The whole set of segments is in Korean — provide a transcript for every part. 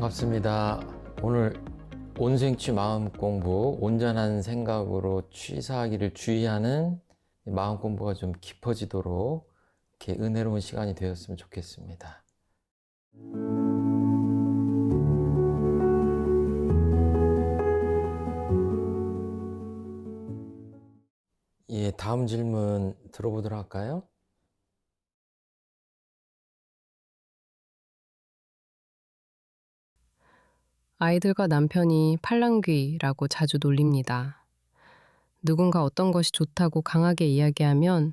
반갑습니다. 오늘 온생취 마음 공부, 온전한 생각으로 취사하기를 주의하는 마음 공부가 좀 깊어지도록 이렇게 은혜로운 시간이 되었으면 좋겠습니다. 예, 다음 질문 들어보도록 할까요? 아이들과 남편이 팔랑귀라고 자주 놀립니다. 누군가 어떤 것이 좋다고 강하게 이야기하면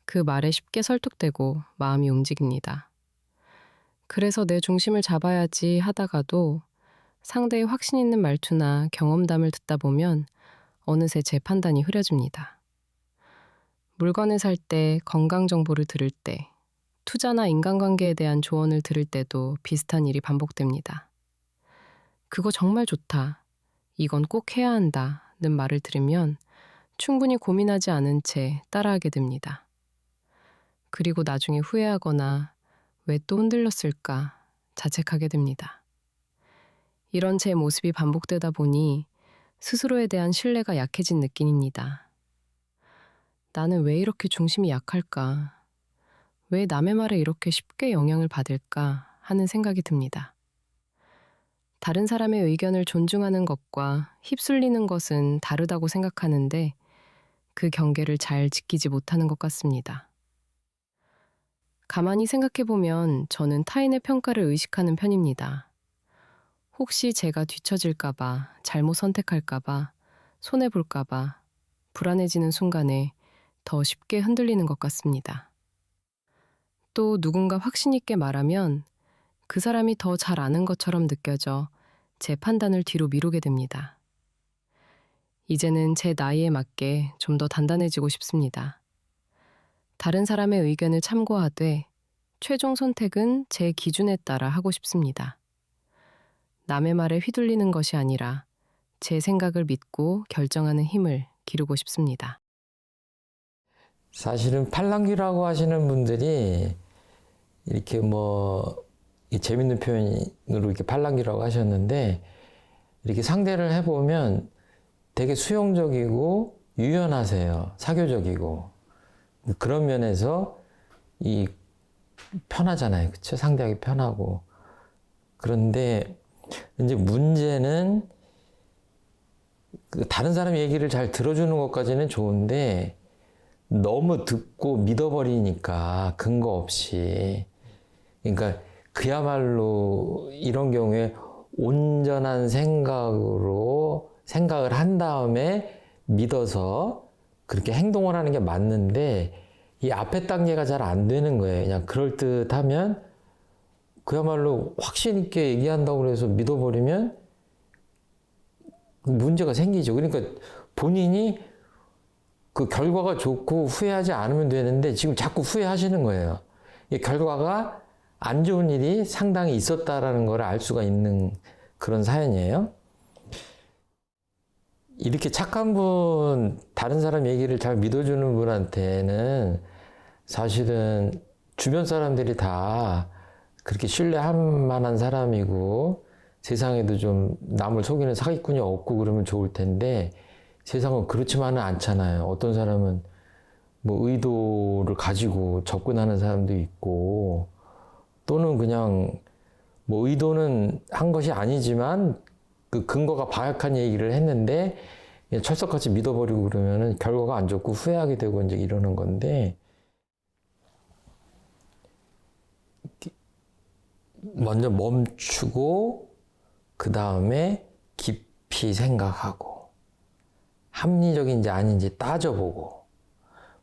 그 말에 쉽게 설득되고 마음이 움직입니다. 그래서 내 중심을 잡아야지 하다가도 상대의 확신 있는 말투나 경험담을 듣다 보면 어느새 제 판단이 흐려집니다. 물건을 살 때, 건강 정보를 들을 때, 투자나 인간관계에 대한 조언을 들을 때도 비슷한 일이 반복됩니다. 그거 정말 좋다. 이건 꼭 해야 한다는 말을 들으면 충분히 고민하지 않은 채 따라하게 됩니다. 그리고 나중에 후회하거나 왜 또 흔들렸을까 자책하게 됩니다. 이런 제 모습이 반복되다 보니 스스로에 대한 신뢰가 약해진 느낌입니다. 나는 왜 이렇게 중심이 약할까? 왜 남의 말에 이렇게 쉽게 영향을 받을까 하는 생각이 듭니다. 다른 사람의 의견을 존중하는 것과 휩쓸리는 것은 다르다고 생각하는데 그 경계를 잘 지키지 못하는 것 같습니다. 가만히 생각해보면 저는 타인의 평가를 의식하는 편입니다. 혹시 제가 뒤처질까봐, 잘못 선택할까봐, 손해볼까봐 불안해지는 순간에 더 쉽게 흔들리는 것 같습니다. 또 누군가 확신 있게 말하면 그 사람이 더 잘 아는 것처럼 느껴져 제 판단을 뒤로 미루게 됩니다. 이제는 제 나이에 맞게 좀 더 단단해지고 싶습니다. 다른 사람의 의견을 참고하되 최종 선택은 제 기준에 따라 하고 싶습니다. 남의 말에 휘둘리는 것이 아니라 제 생각을 믿고 결정하는 힘을 기르고 싶습니다. 사실은 팔랑귀라고 하시는 분들이 이렇게 재밌는 표현으로 이렇게 팔랑귀라고 하셨는데, 이렇게 상대를 해보면 되게 수용적이고 유연하세요. 사교적이고. 그런 면에서 편하잖아요. 그쵸? 상대하기 편하고. 그런데 이제 문제는 다른 사람 얘기를 잘 들어주는 것까지는 좋은데 너무 듣고 믿어버리니까 근거 없이. 그러니까 그야말로 이런 경우에 온전한 생각을 한 다음에 믿어서 그렇게 행동을 하는 게 맞는데, 이 앞에 단계가 잘 안 되는 거예요. 그냥 그럴듯하면 그야말로 확신 있게 얘기한다고 해서 믿어버리면 문제가 생기죠. 그러니까 본인이 그 결과가 좋고 후회하지 않으면 되는데 지금 자꾸 후회하시는 거예요. 이 결과가 안 좋은 일이 상당히 있었다라는 걸 알 수가 있는 그런 사연이에요. 이렇게 착한 분, 다른 사람 얘기를 잘 믿어주는 분한테는 사실은 주변 사람들이 다 그렇게 신뢰할 만한 사람이고 세상에도 좀 남을 속이는 사기꾼이 없고 그러면 좋을 텐데, 세상은 그렇지만은 않잖아요. 어떤 사람은 의도를 가지고 접근하는 사람도 있고, 또는 그냥 의도는 한 것이 아니지만 그 근거가 바약한 얘기를 했는데 철석같이 믿어버리고 그러면은 결과가 안 좋고 후회하게 되고 이제 이러는 건데, 먼저 멈추고 그 다음에 깊이 생각하고 합리적인지 아닌지 따져보고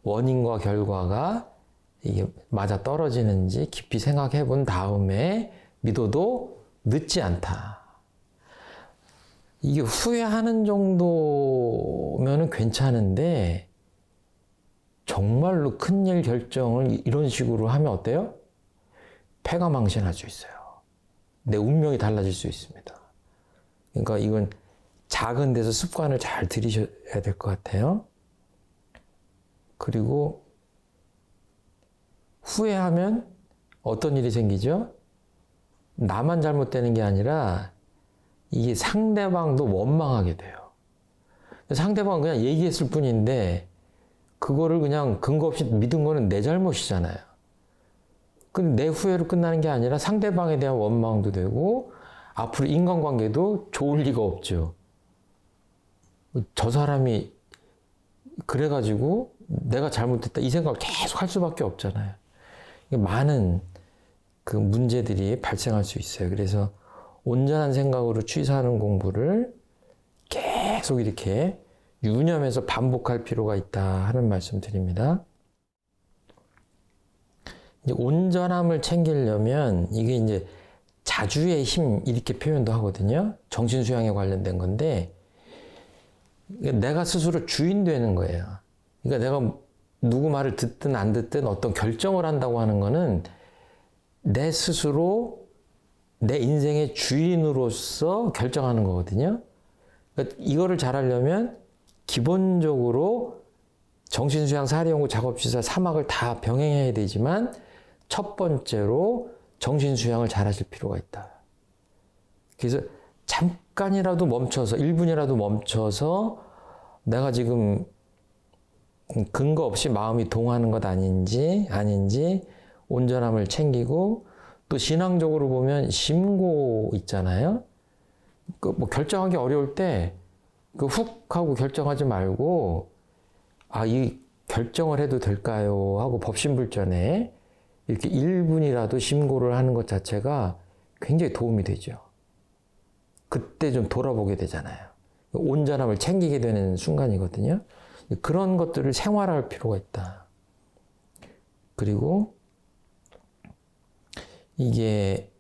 원인과 결과가 이게 맞아 떨어지는지 깊이 생각해 본 다음에 믿어도 늦지 않다. 이게 후회하는 정도면은 괜찮은데 정말로 큰일 결정을 이런 식으로 하면 어때요? 패가망신할 수 있어요. 내 운명이 달라질 수 있습니다. 그러니까 이건 작은 데서 습관을 잘 들이셔야 될 것 같아요. 그리고 후회하면 어떤 일이 생기죠? 나만 잘못되는 게 아니라 이게 상대방도 원망하게 돼요. 상대방은 그냥 얘기했을 뿐인데 그거를 그냥 근거 없이 믿은 거는 내 잘못이잖아요. 근데 내 후회로 끝나는 게 아니라 상대방에 대한 원망도 되고 앞으로 인간관계도 좋을 리가 없죠. 저 사람이 그래가지고 내가 잘못했다 이 생각을 계속 할 수밖에 없잖아요. 많은 그 문제들이 발생할 수 있어요. 그래서 온전한 생각으로 취사하는 공부를 계속 이렇게 유념해서 반복할 필요가 있다 하는 말씀 드립니다. 이제 온전함을 챙기려면 이게 이제 자주의 힘 이렇게 표현도 하거든요. 정신수양에 관련된 건데 내가 스스로 주인 되는 거예요. 그러니까 내가 누구 말을 듣든 안 듣든 어떤 결정을 한다고 하는 거는 내 스스로 내 인생의 주인으로서 결정하는 거거든요. 그러니까 이거를 잘하려면 기본적으로 정신수양 사리연구 작업시설 3학을 다 병행해야 되지만 첫 번째로 정신수양을 잘하실 필요가 있다. 그래서 잠깐이라도 멈춰서 1분이라도 멈춰서 내가 지금 근거 없이 마음이 동하는 것 아닌지 온전함을 챙기고 또 신앙적으로 보면 심고 있잖아요. 그 뭐 결정하기 어려울 때 그 훅 하고 결정하지 말고 이 결정을 해도 될까요? 하고 법신불전에 이렇게 1분이라도 심고를 하는 것 자체가 굉장히 도움이 되죠. 그때 좀 돌아보게 되잖아요. 온전함을 챙기게 되는 순간이거든요. 그런 것들을 생활할 필요가 있다. 그리고 이게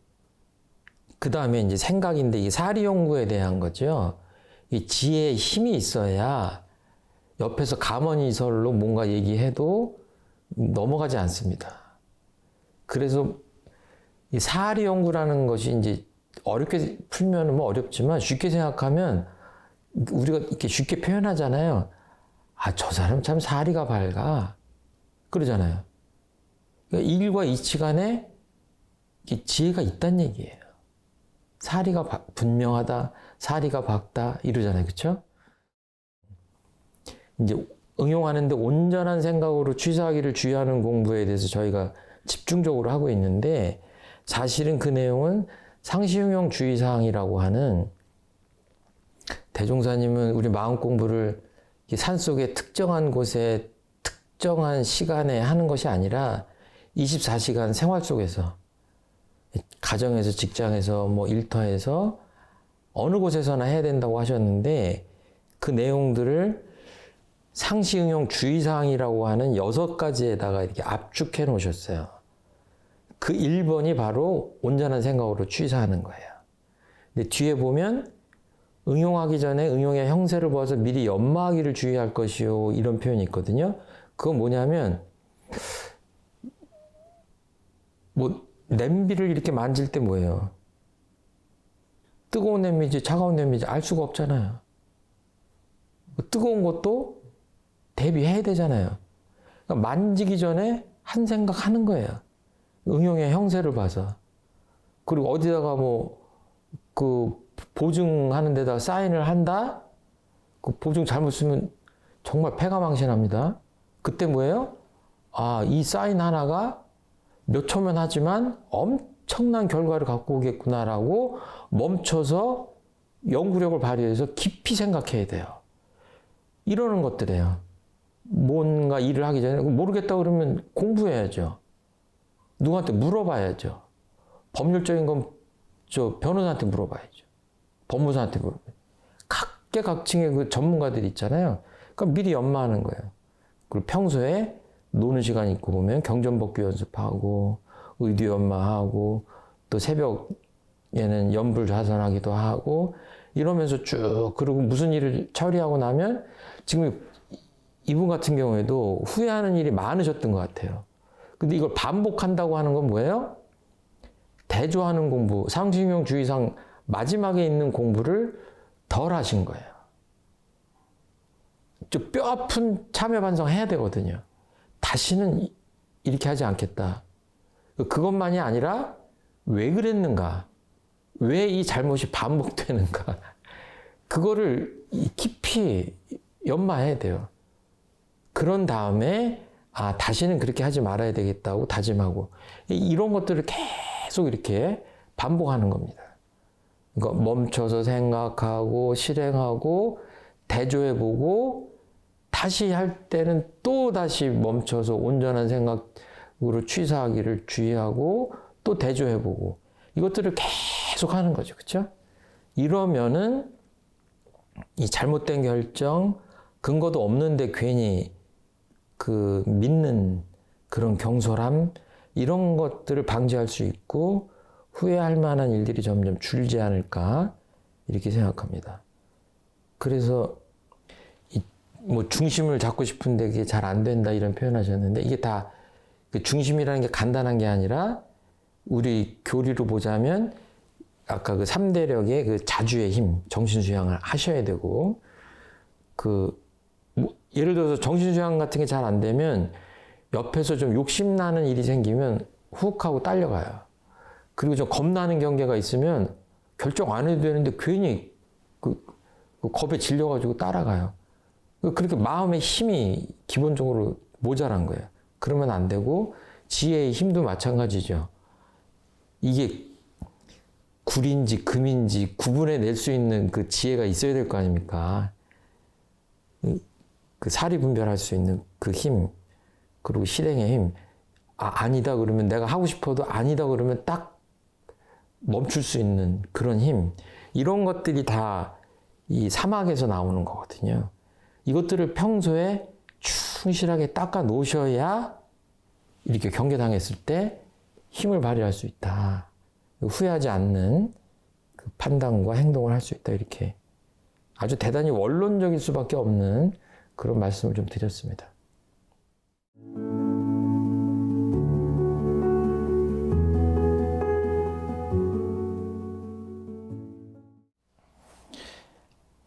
그 다음에 이제 생각인데 이게 사리연구에 대한 거죠. 이 지혜의 힘이 있어야 옆에서 가만히설로 뭔가 얘기해도 넘어가지 않습니다. 그래서 이 사리연구라는 것이 이제 어렵게 풀면 뭐 어렵지만 쉽게 생각하면 우리가 이렇게 쉽게 표현하잖아요. 저 사람 참 사리가 밝아. 그러잖아요. 그러니까 일과 이치간에 지혜가 있다는 얘기예요. 사리가 분명하다, 사리가 밝다 이러잖아요. 그렇죠? 이제 응용하는데 온전한 생각으로 취사하기를 주의하는 공부에 대해서 저희가 집중적으로 하고 있는데 사실은 그 내용은 상시응용 주의사항이라고 하는 대종사님은 우리 마음 공부를 산속의 특정한 곳에 특정한 시간에 하는 것이 아니라 24시간 생활 속에서 가정에서 직장에서 뭐 일터에서 어느 곳에서나 해야 된다고 하셨는데 그 내용들을 상시응용 주의사항이라고 하는 6가지에다가 이렇게 압축해 놓으셨어요. 그 1번이 바로 온전한 생각으로 취사하는 거예요. 근데 뒤에 보면 응용하기 전에 응용의 형세를 보아서 미리 연마하기를 주의할 것이요 이런 표현이 있거든요. 그건 뭐냐면 뭐 냄비를 이렇게 만질 때 뭐예요? 뜨거운 냄비인지 차가운 냄비인지 알 수가 없잖아요. 뜨거운 것도 대비해야 되잖아요. 그러니까 만지기 전에 한 생각 하는 거예요. 응용의 형세를 봐서. 그리고 어디다가 그 보증하는 데다가 사인을 한다? 그 보증 잘못 쓰면 정말 패가망신합니다. 그때 뭐예요? 이 사인 하나가 몇 초면 하지만 엄청난 결과를 갖고 오겠구나라고 멈춰서 연구력을 발휘해서 깊이 생각해야 돼요. 이러는 것들이에요. 뭔가 일을 하기 전에 모르겠다 그러면 공부해야죠. 누구한테 물어봐야죠. 법률적인 건 변호사한테 물어봐야죠. 법무사한테 물어봐야죠. 각계각층의 그 전문가들이 있잖아요. 그러니까 미리 연마하는 거예요. 그리고 평소에 노는 시간 있고 보면 경전법규 연습하고 의도 연마하고 또 새벽에는 연불자선하기도 하고 이러면서 쭉 그리고 무슨 일을 처리하고 나면 지금 이분 같은 경우에도 후회하는 일이 많으셨던 것 같아요. 근데 이걸 반복한다고 하는 건 뭐예요? 대조하는 공부, 상시응용 주의상 마지막에 있는 공부를 덜 하신 거예요. 좀 뼈아픈 참여 반성 해야 되거든요. 다시는 이렇게 하지 않겠다. 그것만이 아니라 왜 그랬는가? 왜 이 잘못이 반복되는가? 그거를 깊이 연마해야 돼요. 그런 다음에 다시는 그렇게 하지 말아야 되겠다고 다짐하고 이런 것들을 계속 이렇게 반복하는 겁니다. 그러니까 멈춰서 생각하고 실행하고 대조해보고 다시 할 때는 또 다시 멈춰서 온전한 생각으로 취사하기를 주의하고 또 대조해보고 이것들을 계속 하는 거죠. 그렇죠? 이러면은 이 잘못된 결정, 근거도 없는데 괜히 그 믿는 그런 경솔함 이런 것들을 방지할 수 있고 후회할 만한 일들이 점점 줄지 않을까 이렇게 생각합니다. 그래서 뭐 중심을 잡고 싶은데 그게 잘 안 된다 이런 표현하셨는데 이게 다 그 중심이라는 게 간단한 게 아니라 우리 교리로 보자면 아까 그 3대력의 그 자주의 힘, 정신수양을 하셔야 되고 뭐 예를 들어서 정신수양 같은 게 잘 안 되면 옆에서 좀 욕심나는 일이 생기면 훅 하고 딸려가요. 그리고 좀 겁나는 경계가 있으면 결정 안 해도 되는데 괜히 그 겁에 질려가지고 따라가요. 그렇게 마음의 힘이 기본적으로 모자란 거예요. 그러면 안 되고 지혜의 힘도 마찬가지죠. 이게 굴인지 금인지 구분해낼 수 있는 그 지혜가 있어야 될 거 아닙니까? 그 사리 분별할 수 있는 그 힘, 그리고 실행의 힘. 아니다 그러면 내가 하고 싶어도 아니다 그러면 딱 멈출 수 있는 그런 힘. 이런 것들이 다 이 사막에서 나오는 거거든요. 이것들을 평소에 충실하게 닦아 놓으셔야 이렇게 경계당했을 때 힘을 발휘할 수 있다. 후회하지 않는 그 판단과 행동을 할 수 있다. 이렇게 아주 대단히 원론적일 수밖에 없는 그런 말씀을 좀 드렸습니다.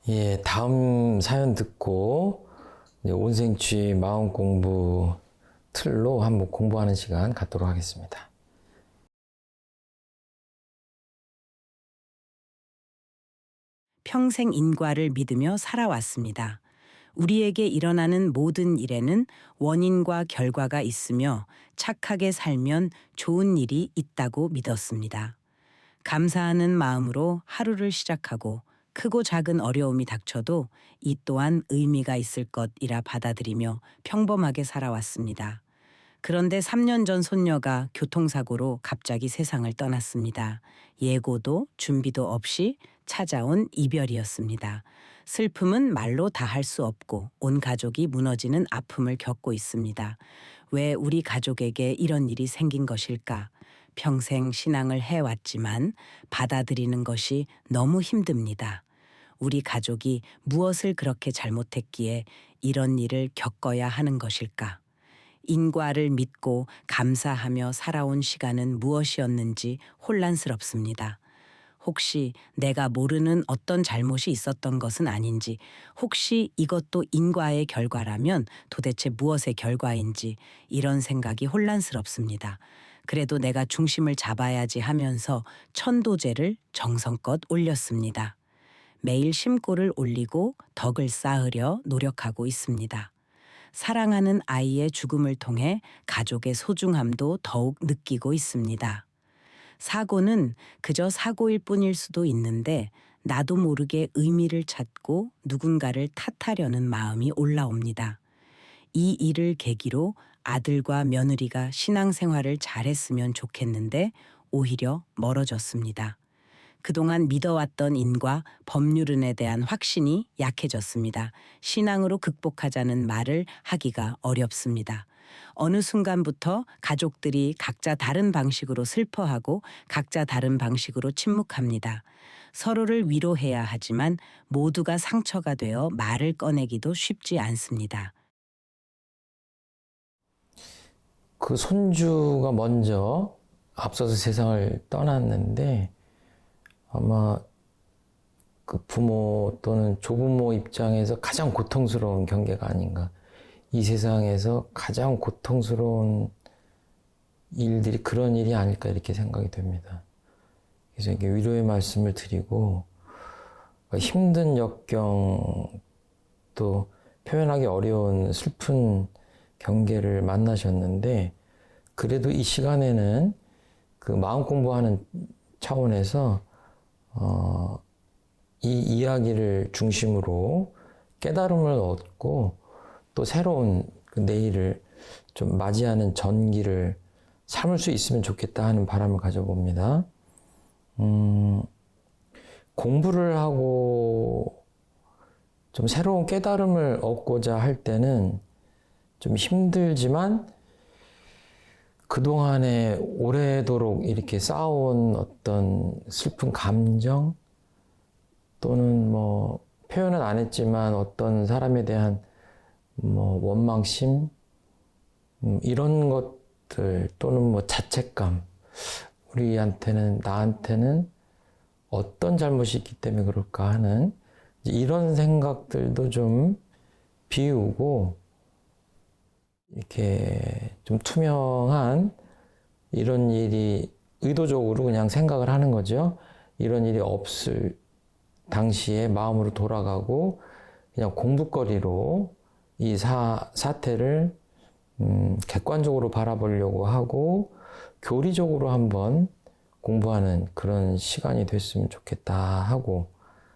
예, 다음 사연 듣고 온생취 마음 공부 틀로 한번 공부하는 시간 갖도록 하겠습니다. 평생 인과를 믿으며 살아왔습니다. 우리에게 일어나는 모든 일에는 원인과 결과가 있으며 착하게 살면 좋은 일이 있다고 믿었습니다. 감사하는 마음으로 하루를 시작하고 크고 작은 어려움이 닥쳐도 이 또한 의미가 있을 것이라 받아들이며 평범하게 살아왔습니다. 그런데 3년 전 손녀가 교통사고로 갑자기 세상을 떠났습니다. 예고도 준비도 없이 찾아온 이별이었습니다. 슬픔은 말로 다 할 수 없고 온 가족이 무너지는 아픔을 겪고 있습니다. 왜 우리 가족에게 이런 일이 생긴 것일까? 평생 신앙을 해왔지만 받아들이는 것이 너무 힘듭니다. 우리 가족이 무엇을 그렇게 잘못했기에 이런 일을 겪어야 하는 것일까? 인과를 믿고 감사하며 살아온 시간은 무엇이었는지 혼란스럽습니다. 혹시 내가 모르는 어떤 잘못이 있었던 것은 아닌지, 혹시 이것도 인과의 결과라면 도대체 무엇의 결과인지 이런 생각이 혼란스럽습니다. 그래도 내가 중심을 잡아야지 하면서 천도제를 정성껏 올렸습니다. 매일 심고를 올리고 덕을 쌓으려 노력하고 있습니다. 사랑하는 아이의 죽음을 통해 가족의 소중함도 더욱 느끼고 있습니다. 사고는 그저 사고일 뿐일 수도 있는데 나도 모르게 의미를 찾고 누군가를 탓하려는 마음이 올라옵니다. 이 일을 계기로 아들과 며느리가 신앙생활을 잘했으면 좋겠는데 오히려 멀어졌습니다. 그동안 믿어왔던 인과 법률은에 대한 확신이 약해졌습니다. 신앙으로 극복하자는 말을 하기가 어렵습니다. 어느 순간부터 가족들이 각자 다른 방식으로 슬퍼하고 각자 다른 방식으로 침묵합니다. 서로를 위로해야 하지만 모두가 상처가 되어 말을 꺼내기도 쉽지 않습니다. 그 손주가 먼저 앞서서 세상을 떠났는데 아마 그 부모 또는 조부모 입장에서 가장 고통스러운 경계가 아닌가. 이 세상에서 가장 고통스러운 일들이 그런 일이 아닐까 이렇게 생각이 됩니다. 그래서 이렇게 위로의 말씀을 드리고 힘든 역경 또 표현하기 어려운 슬픈 경계를 만나셨는데 그래도 이 시간에는 그 마음 공부하는 차원에서 이 이야기를 중심으로 깨달음을 얻고 또 새로운 그 내일을 좀 맞이하는 전기를 삼을 수 있으면 좋겠다 하는 바람을 가져봅니다. 공부를 하고 좀 새로운 깨달음을 얻고자 할 때는 좀 힘들지만 그동안에 오래도록 이렇게 쌓아온 어떤 슬픈 감정 또는 뭐 표현은 안 했지만 어떤 사람에 대한 뭐 원망심 이런 것들 또는 뭐 자책감 나한테는 어떤 잘못이 있기 때문에 그럴까 하는 이런 생각들도 좀 비우고 이렇게 좀 투명한 이런 일이 의도적으로 그냥 생각을 하는 거죠. 이런 일이 없을 당시에 마음으로 돌아가고 그냥 공부거리로 이 사태를 객관적으로 바라보려고 하고 교리적으로 한번 공부하는 그런 시간이 됐으면 좋겠다 하고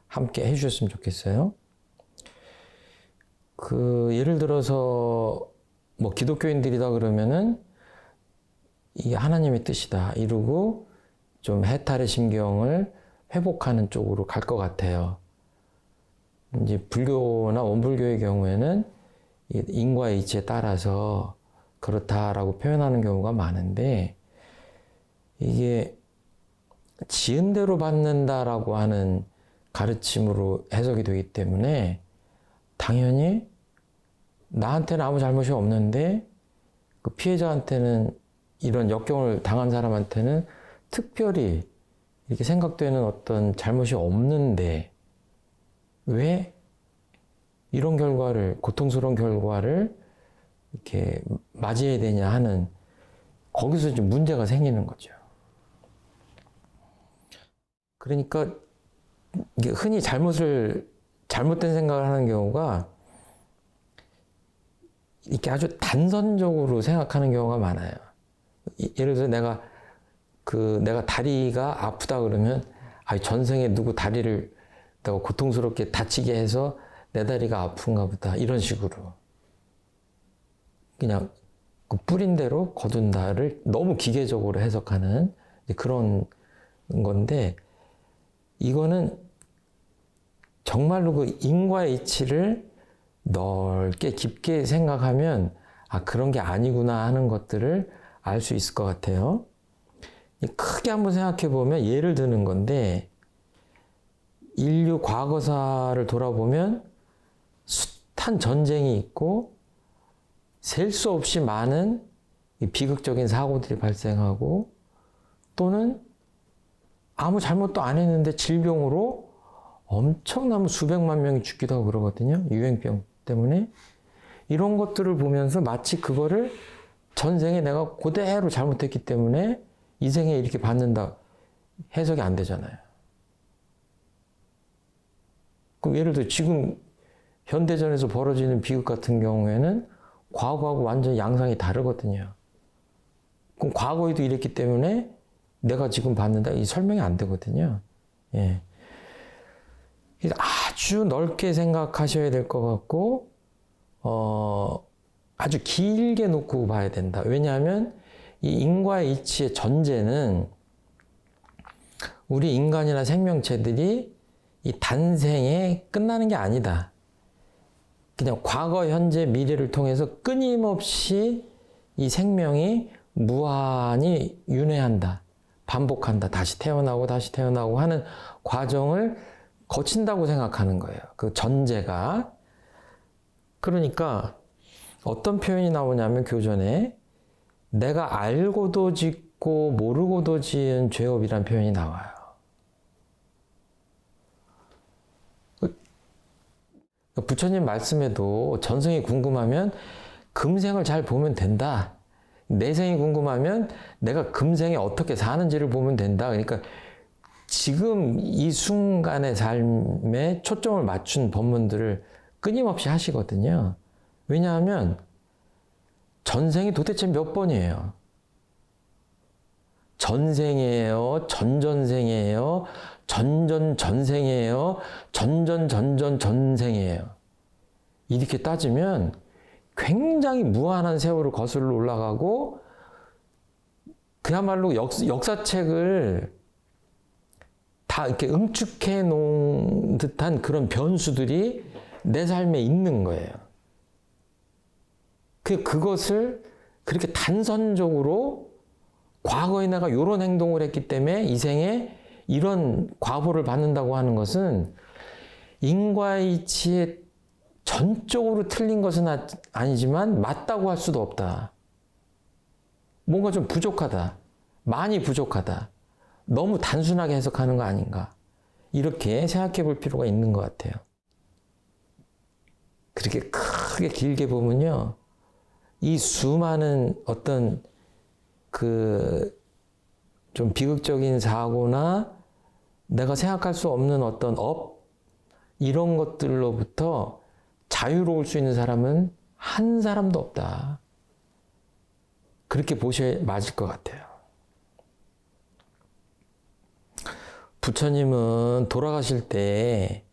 함께 해주셨으면 좋겠어요. 예를 들어서 뭐 기독교인들이다 그러면은 이게 하나님의 뜻이다 이러고 좀 해탈의 심경을 회복하는 쪽으로 갈 것 같아요. 이제 불교나 원불교의 경우에는 인과의 이치에 따라서 그렇다라고 표현하는 경우가 많은데 이게 지은 대로 받는다라고 하는 가르침으로 해석이 되기 때문에 당연히 나한테는 아무 잘못이 없는데 그 피해자한테는 이런 역경을 당한 사람한테는 특별히 이렇게 생각되는 어떤 잘못이 없는데 왜 이런 고통스러운 결과를 이렇게 맞이해야 되냐 하는 거기서 좀 문제가 생기는 거죠. 그러니까 이게 흔히 잘못된 생각을 하는 경우가 이렇게 아주 단선적으로 생각하는 경우가 많아요. 예를 들어 내가 다리가 아프다 그러면 전생에 누구 다리를 내가 고통스럽게 다치게 해서 내 다리가 아픈가 보다 이런 식으로 그냥 그 뿌린 대로 거둔다를 너무 기계적으로 해석하는 그런 건데 이거는 정말로 그 인과의 이치를 넓게 깊게 생각하면 그런 게 아니구나 하는 것들을 알 수 있을 것 같아요. 크게 한번 생각해 보면 예를 드는 건데 인류 과거사를 돌아보면 숱한 전쟁이 있고 셀 수 없이 많은 비극적인 사고들이 발생하고 또는 아무 잘못도 안 했는데 질병으로 엄청나면 수백만 명이 죽기도 하고 그러거든요. 유행병 때문에. 이런 것들을 보면서 마치 그거를 전생에 내가 그대로 잘못했기 때문에 이 생에 이렇게 받는다 해석이 안 되잖아요. 그럼 예를 들어 지금 현대전에서 벌어지는 비극 같은 경우에는 과거하고 완전히 양상이 다르거든요. 그럼 과거에도 이랬기 때문에 내가 지금 받는다 이 설명이 안 되거든요. 예. 아주 넓게 생각하셔야 될 것 같고 아주 길게 놓고 봐야 된다. 왜냐하면 이 인과의 이치의 전제는 우리 인간이나 생명체들이 이 단생에 끝나는 게 아니다. 그냥 과거, 현재, 미래를 통해서 끊임없이 이 생명이 무한히 윤회한다. 반복한다. 다시 태어나고 하는 과정을 거친다고 생각하는 거예요. 그 전제가. 그러니까 어떤 표현이 나오냐면 교전에 내가 알고도 짓고 모르고도 지은 죄업이라는 표현이 나와요. 부처님 말씀에도 전생이 궁금하면 금생을 잘 보면 된다. 내생이 궁금하면 내가 금생에 어떻게 사는지를 보면 된다. 그러니까 지금 이 순간의 삶에 초점을 맞춘 법문들을 끊임없이 하시거든요. 왜냐하면 전생이 도대체 몇 번이에요? 전생이에요? 전전생이에요? 전전전생이에요? 전전전전전생이에요? 이렇게 따지면 굉장히 무한한 세월을 거슬러 올라가고 그야말로 역사책을 다 이렇게 응축해 놓은 듯한 그런 변수들이 내 삶에 있는 거예요. 그것을 그렇게 단선적으로 과거에 내가 이런 행동을 했기 때문에 이 생에 이런 과보를 받는다고 하는 것은 인과의 이치에 전적으로 틀린 것은 아니지만 맞다고 할 수도 없다. 뭔가 좀 부족하다. 많이 부족하다. 너무 단순하게 해석하는 거 아닌가. 이렇게 생각해 볼 필요가 있는 것 같아요. 그렇게 크게 길게 보면요. 이 수많은 어떤 좀 비극적인 사고나 내가 생각할 수 없는 어떤 이런 것들로부터 자유로울 수 있는 사람은 한 사람도 없다. 그렇게 보셔야 맞을 것 같아요. 부처님은 돌아가실 때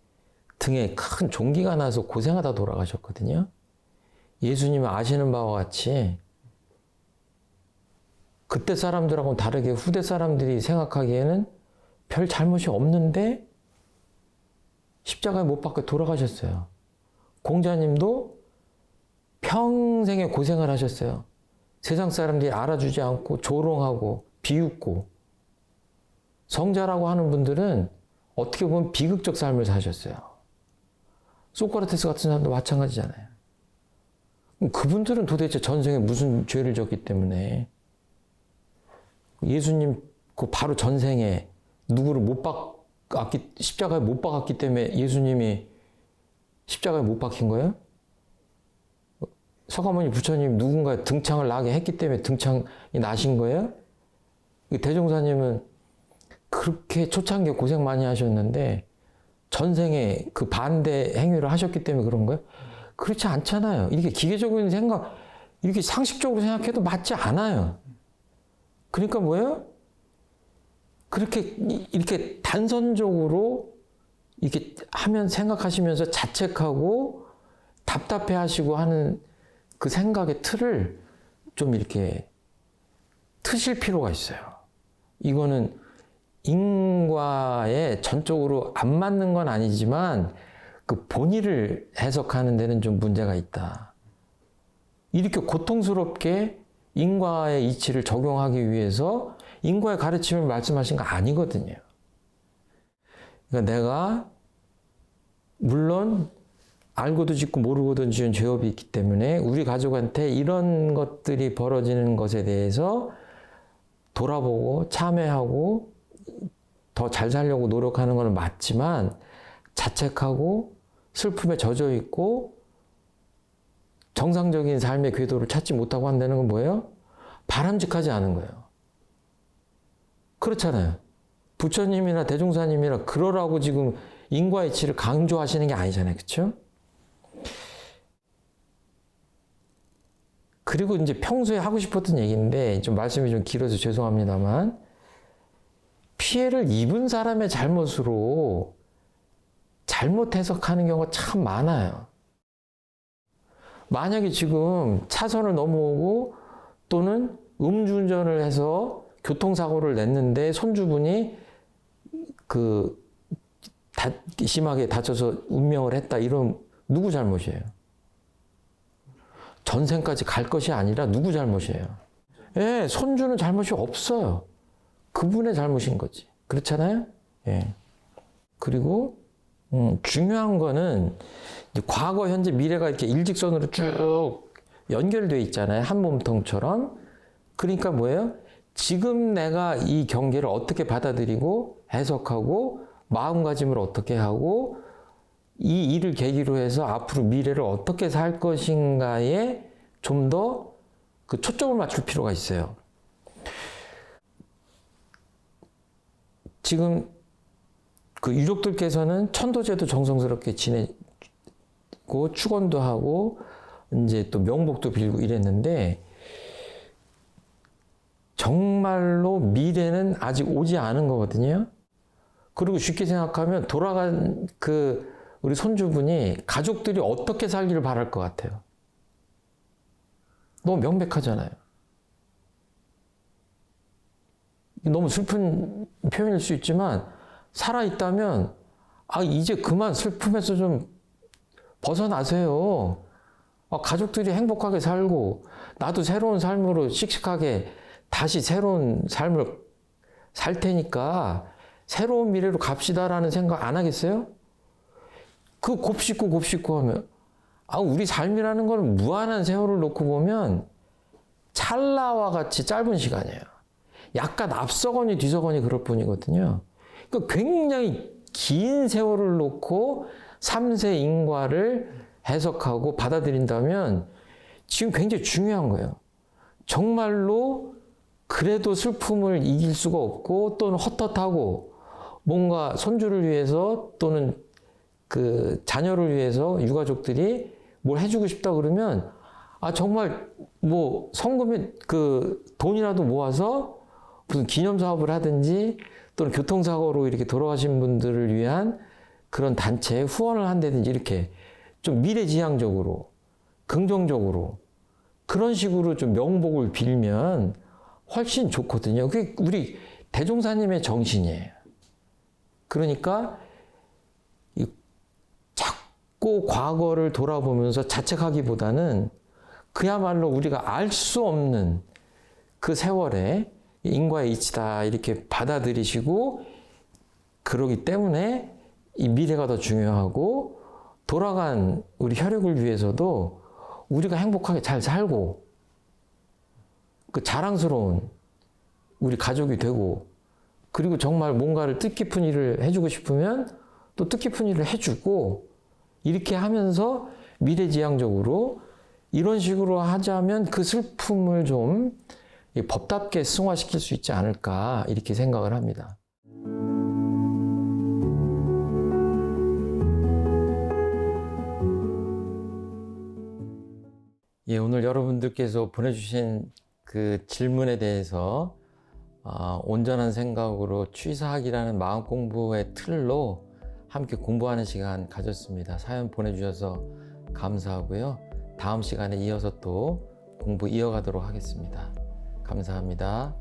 등에 큰 종기가 나서 고생하다 돌아가셨거든요. 예수님은 아시는 바와 같이 그때 사람들하고는 다르게 후대 사람들이 생각하기에는 별 잘못이 없는데 십자가에 못 박혀 돌아가셨어요. 공자님도 평생에 고생을 하셨어요. 세상 사람들이 알아주지 않고 조롱하고 비웃고 성자라고 하는 분들은 어떻게 보면 비극적 삶을 사셨어요. 소크라테스 같은 사람도 마찬가지잖아요. 그분들은 도대체 전생에 무슨 죄를 졌기 때문에 예수님 그 바로 전생에 누구를 십자가에 못 박았기 때문에 예수님이 십자가에 못 박힌 거예요? 서가모니 부처님 누군가 등창을 나게 했기 때문에 등창이 나신 거예요? 대종사님은 그렇게 초창기에 고생 많이 하셨는데 전생에 그 반대 행위를 하셨기 때문에 그런 거예요? 그렇지 않잖아요. 이렇게 기계적인 생각, 이렇게 상식적으로 생각해도 맞지 않아요. 그러니까 뭐예요? 이렇게 단선적으로 이렇게 하면 생각하시면서 자책하고 답답해 하시고 하는 그 생각의 틀을 좀 이렇게 트실 필요가 있어요. 이거는 인과에 전적으로 안 맞는 건 아니지만 그 본의를 해석하는 데는 좀 문제가 있다. 이렇게 고통스럽게 인과의 이치를 적용하기 위해서 인과의 가르침을 말씀하신 거 아니거든요. 그러니까 내가 물론 알고도 짓고 모르고도 지은 죄업이 있기 때문에 우리 가족한테 이런 것들이 벌어지는 것에 대해서 돌아보고 참회하고 더 잘 살려고 노력하는 건 맞지만 자책하고 슬픔에 젖어 있고 정상적인 삶의 궤도를 찾지 못하고 한다는 건 뭐예요? 바람직하지 않은 거예요. 그렇잖아요. 부처님이나 대종사님이나 그러라고 지금 인과의 이치를 강조하시는 게 아니잖아요. 그렇죠? 그리고 이제 평소에 하고 싶었던 얘기인데 좀 말씀이 좀 길어서 죄송합니다만 피해를 입은 사람의 잘못으로 잘못 해석하는 경우가 참 많아요. 만약에 지금 차선을 넘어오고 또는 음주운전을 해서 교통사고를 냈는데 손주분이 심하게 다쳐서 운명을 했다. 이런 누구 잘못이에요? 전생까지 갈 것이 아니라 누구 잘못이에요? 예, 손주는 잘못이 없어요. 그분의 잘못인 거지. 그렇잖아요? 예. 그리고 중요한 거는 이제 과거, 현재, 미래가 이렇게 일직선으로 쭉 연결되어 있잖아요. 한 몸통처럼. 그러니까 뭐예요? 지금 내가 이 경계를 어떻게 받아들이고 해석하고 마음가짐을 어떻게 하고 이 일을 계기로 해서 앞으로 미래를 어떻게 살 것인가에 좀 더 그 초점을 맞출 필요가 있어요. 지금 그 유족들께서는 천도제도 정성스럽게 지내고 축원도 하고 이제 또 명복도 빌고 이랬는데 정말로 미래는 아직 오지 않은 거거든요. 그리고 쉽게 생각하면 돌아간 그 우리 손주분이 가족들이 어떻게 살기를 바랄 것 같아요. 너무 명백하잖아요. 너무 슬픈 표현일 수 있지만 살아있다면 이제 그만 슬픔에서 좀 벗어나세요. 가족들이 행복하게 살고 나도 새로운 삶으로 씩씩하게 다시 새로운 삶을 살 테니까 새로운 미래로 갑시다라는 생각 안 하겠어요? 그 곱씹고 하면 우리 삶이라는 건 무한한 세월을 놓고 보면 찰나와 같이 짧은 시간이에요. 약간 앞서거니 뒤서거니 그럴 뿐이거든요. 그러니까 굉장히 긴 세월을 놓고 3세 인과를 해석하고 받아들인다면 지금 굉장히 중요한 거예요. 정말로 그래도 슬픔을 이길 수가 없고 또는 헛헛하고 뭔가 손주를 위해서 또는 그 자녀를 위해서 유가족들이 뭘 해주고 싶다 그러면 정말 뭐 성금에 그 돈이라도 모아서 무슨 기념사업을 하든지 또는 교통사고로 이렇게 돌아가신 분들을 위한 그런 단체에 후원을 한다든지 이렇게 좀 미래지향적으로 긍정적으로 그런 식으로 좀 명복을 빌면 훨씬 좋거든요. 그게 우리 대종사님의 정신이에요. 그러니까 자꾸 과거를 돌아보면서 자책하기보다는 그야말로 우리가 알 수 없는 그 세월에 인과의 이치다 이렇게 받아들이시고 그러기 때문에 이 미래가 더 중요하고 돌아간 우리 혈육을 위해서도 우리가 행복하게 잘 살고 그 자랑스러운 우리 가족이 되고 그리고 정말 뭔가를 뜻깊은 일을 해주고 싶으면 또 뜻깊은 일을 해주고 이렇게 하면서 미래지향적으로 이런 식으로 하자면 그 슬픔을 좀 법답게 승화시킬 수 있지 않을까 이렇게 생각을 합니다. 오늘 여러분들께서 보내주신 그 질문에 대해서 온전한 생각으로 취사학이라는 마음 공부의 틀로 함께 공부하는 시간 가졌습니다. 사연 보내주셔서 감사하고요. 다음 시간에 이어서 또 공부 이어가도록 하겠습니다. 감사합니다.